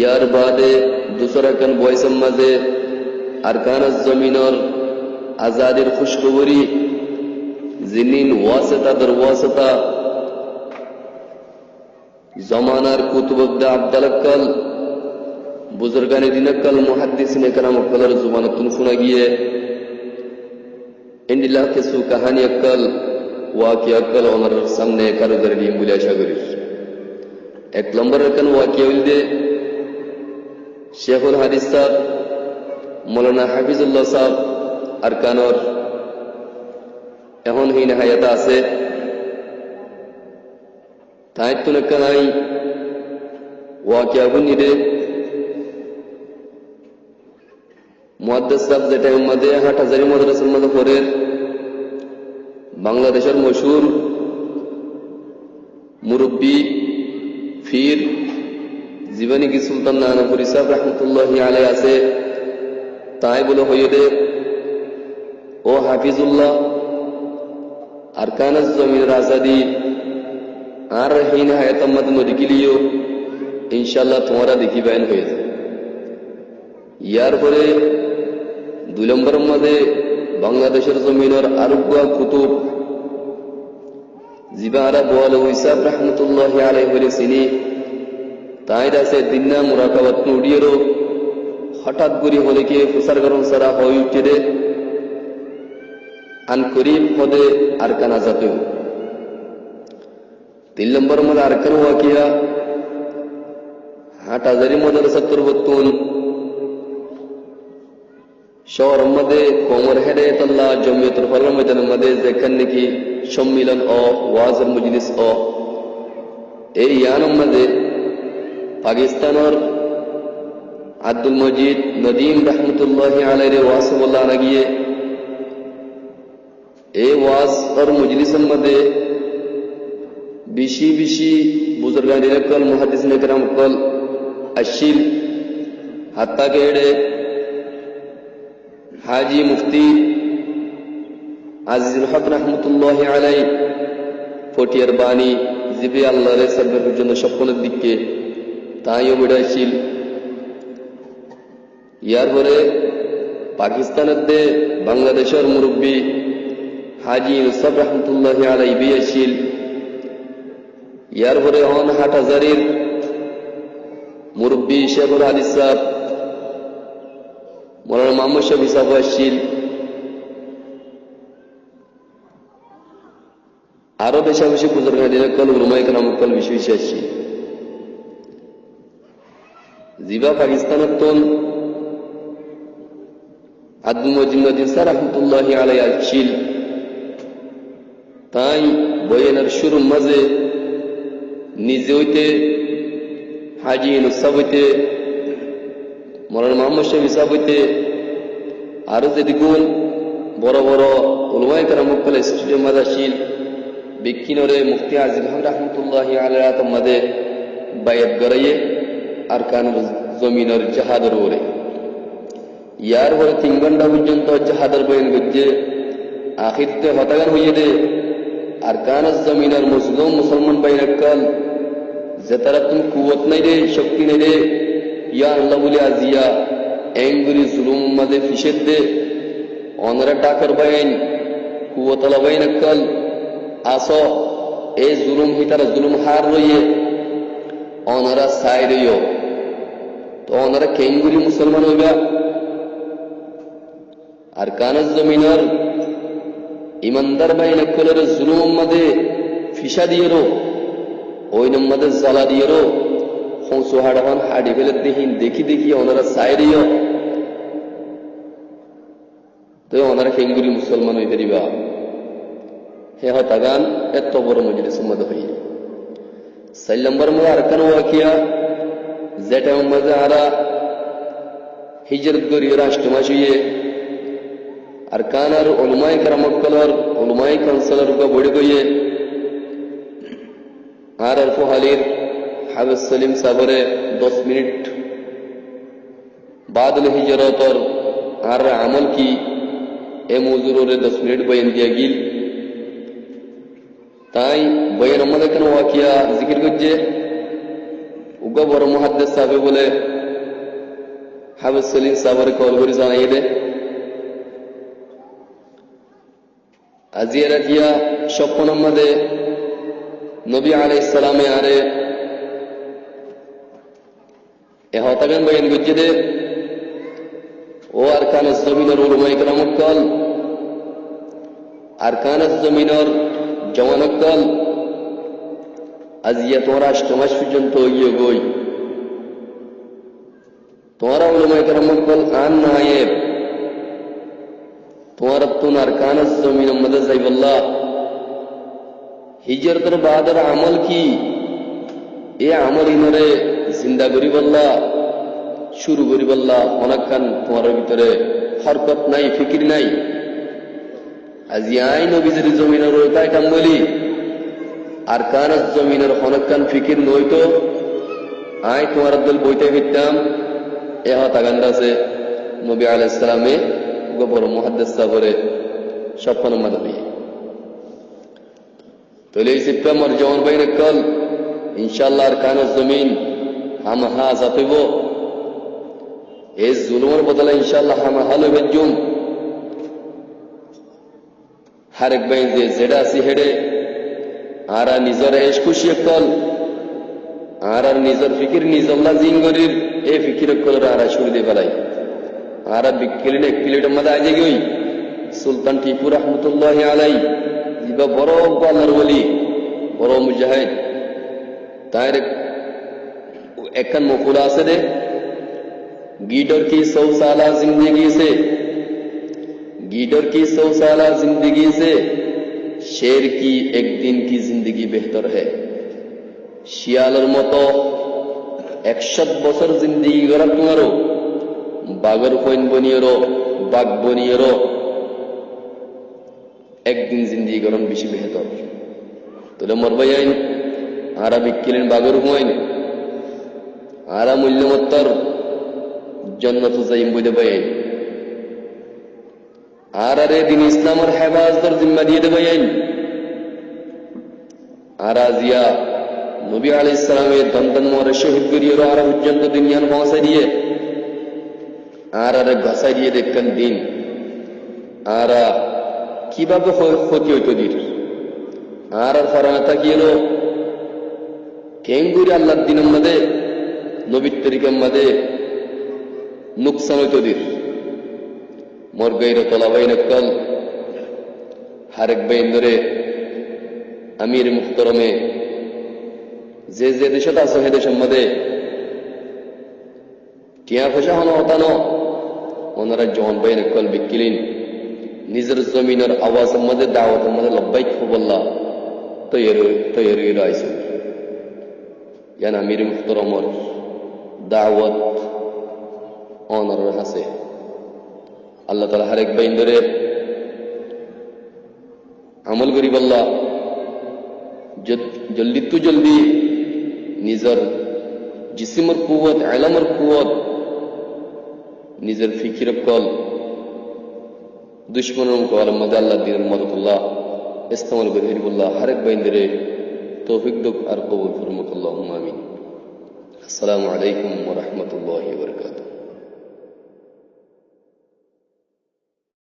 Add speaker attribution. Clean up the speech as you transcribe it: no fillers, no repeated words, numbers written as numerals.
Speaker 1: ইয়ার বাদে दूसरा कन বয়সের মাঝে আরকানাজ জমিনর আজাদের খুশখবরি জিনিন ওয়াসিতা দর ওয়াসিতা জমানার কুতুবুদ্দ আব্দালকাল বুজুর্গানে দিনকাল মুহাদ্দিসিনে کرام কলর জুবানতুন শোনা গিয়ে ইন্দিলা কিছু কাহিনী আকাল ওয়াকিয়া আকাল ওনার সামনে কারোদের নিয়ে বলে আশা করি এক নম্বর কান ওয়াকিয়া হইলে শেখুল হাদিস সাহেব মৌলানা হাফিজুল্লাহ সাহেব আরকানর এখন হিন হায়াত আছে তাই তো নাই ওয়াকিয়া বুনিরে মুহাদ্দিস সাহেব যেটা মধ্যে হাটহাজারি মাদ্রাসার মধ্যে পড়ে বাংলাদেশের মশহুর মুরব্বী ফির জীবনী কি সুলতান নানাপুরি সাহেব রহমতুল্লাহি আলাইহি আছে তাই বলে হইলে ও হাফিজুল্লাহ আরকানাজ জমিনের আজাদি আর হিন হায়াত মধ্যে নদিকিলিও ইনশাআল্লাহ তোমরা দেখিবেন হয়ে যাবে ইয়ার পরে দুই নম্বরের মধ্যে বাংলাদেশের জমিনের আরুগুয়া কুতুব জিবারা বোয়াল ওইসাব রহমতুল্লাহি আলাইহি বলেছিনি তাই আছে দিনা মুরাকাবাত নুডিয়েরও হঠাৎ করে হলে কি ফুসার গরম সারা হয়ে উঠে আন করিব পদে আরকানা জাতীয় তিন নম্বরের মধ্যে আরকান ওয়াকিয়া হাটহাজারি মাদ্রাসা তুরবতুন শহরের মধ্যে কোমর হেদায়েতুল্লাহ জমিয়তুল ফালাহ ময়দানের মধ্যে যেখানে নাকি সম্মিলন ও ওয়াজের মজলিস ও এই ইয়ানের মধ্যে পাকিস্তানের আব্দুল মজিদ নদীম রহমতুল্লাহি আলাইহি ওয়াসবুল্লাহ লাগিয়ে এই ওয়াজ আর মজলিসের মধ্যে বেশি বেশি বুজুর্গান কল মুহাদ্দিসিনে کرام কল আশিল হাত্তা গেড়ে হাজি মুফতি আজিজুল হক রহমতুল্লাহি আলাইহি ফটিয়ার বাণী জিবে আল্লাহর সার্ভের জন্য সকলের দিকে তাইও বিড়াইছিল ইয়ার পরে পাকিস্তানের দে বাংলাদেশের মুরব্বী হাজি ইউসুফ রহমতুল্লাহি আলাইহি বিয়াছিল ইয়ার পরে অন হাটহাজারির মুরব্বী শেখুল হাদিস সাহেব মৌলানা মোহাম্মদ শফি সাহেব আসছিল আরো বেশি বেশি বুজুর্গান কল উলামায়ে কেরাম কল বেশি বেশি আসছিল জিবা পাকিস্তানের তন আব্দুল মজিদ নদীম স্যার রহমতুল্লাহি আলাইহি আসছিল তাই বয়ানের শুরুর মাঝে নিজে হইতে হাজি নুসাব হইতে মৌলানা মোহাম্মদ শফি সাহেব হইতে আরো যেদিগুন বড় বড় উলামায়ে কেরাম কল স্টুডিও মাঝে আসছিল বিকিনরে মুফতি আজিল হক রহমতুল্লাহি আলাইহি তোমাদের বায়াত গড়াইয়ে আরকান জমিনের জাহাদের ওরে ইয়ার পরে 3 ঘন্টা পর্যন্ত জাহাদের বয়ান করছে আখিরতে হতাগান হইয়ে দে আরকান জমিনের মুসলিম মুসলমান বাইরাকাল যে তারা তুমি কুওয়াত নাই রে শক্তি নাই রে ইয়া আল্লাহ বলে আজিয়া এঙ্গুরি জুলুম মাঝে ফিসেদ দে অনরা টাকার বাইন কুওয়াতলা বাইনাকাল আসো এই জুলুম হিতারা জুলুম হার রইয়ে অনরা সাই রইও তো অনরা কেঙ্গুরি মুসলমান হইবা আরকান জমিনের ইমানদার বাইনাকালের জুলুম মাঝে ফিসা দিয়েরো ওই নম্বরে জ্বালা দিয়েরো হংসু হাড়ান হাড়ি ফেলে দেখি দেখি ওনারা সাইরিও তো ওনারা কেঙ্গুরি মুসলমান হয়ে ফেরিবা হে হতাগান এত বড় মজলিসের মধ্যে হই 4 নম্বর মধ্যে আরকান ওয়াকিয়া যেটা মধ্যে আরা হিজরত করি রাষ্ট্রমাসিয়ে আরকানার উলামায়ে কেরাম কলর উলামায়ে কাউন্সিলর কা বড় গইয়ে আর আলফহালির হাফেজ সলিম সাবরে 10 মিনিট बाद हिजरत और आर अमल की ए मौजूद 10 मिनट बयान दिया गिल ताई बयान अमल कन वाकिया जिक्र गज्जे উগা বড় মুহাদ্দিস সাহেব বলে হাফেজ সেলিম সাহেবের কল করে জানাই দে আজিয়া রাখিয়া স্বপ্ন মধ্যে নবী আলাইহিস সালামে আরে এ হতাগান বয়ান গুজে দে ও আরকানুজ জমিনের উলামায়ে কেরাম কল আরকানুজ জমিনের জওয়ান কল আজিয়া তোরা সমাজ পর্যন্ত ইয়ে গই তোরা উলামায়ে কেরাম কল আন নায়েব তোরা তুন আরকানুজ জমিনের মধ্যে যাইবল্লাহ হিজরতের বাদের আমল কি এ আমল ইনরে জিন্দা করিবল্লাহ শুরু করিবল্লাহ অনেকক্ষণ তোমার ভিতরে হরকত নাই ফিকির নাই আজি আই নবীজির জমিনের ওইটাই কাম বলি আর কানাজ জমিনের অনেকক্ষণ ফিকির নইতো আই তোমার দল বইতে ফিরতাম এ হতাগান্ড আছে নবী আলাইহিস সালামে গোবর মুহাদ্দিস সাহেবের স্বপ্ন মাদবি তোলে সিপ্পা মর জওয়ান বাইরে কল ইনশাআল্লাহ আর কানাজ জমিন হাম হা জাতিব এই জুলুমের বদলে ইনশাআল্লাহ হাম হালো বেজুম হারেক ভাই যে যেটা আসি হেডে আর নিজের এস খুশি কল আর নিজের ফিকির নিজল্লা জিঙ্গরির এই ফিকির কল আর শুরু দিয়ে ফেলাই আর বিকিলিন এক প্লেটের মধ্যে আজে গই সুলতান টিপু রহমতুল্লাহ আলাই জিবা বড় আল্লাহর ওলি বড় মুজাহিদ তার একখান মকুলা আছে রে गीडर की 100 साला जिंदगी से शेर की एक दिन की जिंदगी बेहतर है শিয়ালের মতো 100 বছর জিন্দেগি করা তোমারও বাগর কইন বনিয়েরও বাঘ বনিয়েরও একদিন জিন্দেগি করান বেশি বেহতর তোলে মরবাই আইন আরা বিকিলেন বাগর হইন আরা মূল্যমত্তর জন্নত যাইম বইতে বাইন আর আরে দিন ইসলামের হেফাজতের জিম্মা দিয়ে দেবেন আর আজিয়া নবী আলাইহিস সালামের দন্তন মরে শহীদ করিয়ে আর পর্যন্ত দুনিয়ার পৌঁছাই দিয়ে আর আরে ঘাসাই দিয়ে দেখেন দিন আর কিভাবে ক্ষতি হইতো দিন আর ফরানা তাকিয়েলো কেঙ্গুরি আল্লাহর দিনের মধ্যে নবীর তরিকার মধ্যে নুকসান হইতো দিন মোর গইর তোলাবাই নকল হারেক বাইন ধরে আমির মুহতরমে যে যে দেশত আছে হে দেশের মধ্যে টিয়া পয়সা হনো হতানো ওনারা জন বাইন নকল বিকিলিন নিজের জমিনের আওয়াজের মধ্যে দাওয়াতের মধ্যে লব্বাইক বললা তৈরি রাইছে ইয়ান আমির মুহতরমর দাওয়াত অনার আছে আল্লাহ তাআলা হরেক বাইন ধরে আমল করি বললা জলদি তো জলদি নিজের জিসিমর কুওয়াত ইলমের কুওয়াত নিজের ফিকির কল দুশমনের মোকাবেলার মধ্যে আল্লাহ দ্বীনের মদদুল্লাহ ইস্তেমাল করি বললা হরেক বাইন ধরে তৌফিক দাও আর কবুল ফরমাক আল্লাহুম্মা আমিন আসসালামু আলাইকুম ওয়া রাহমাতুল্লাহি ওয়া বারাকাতুহু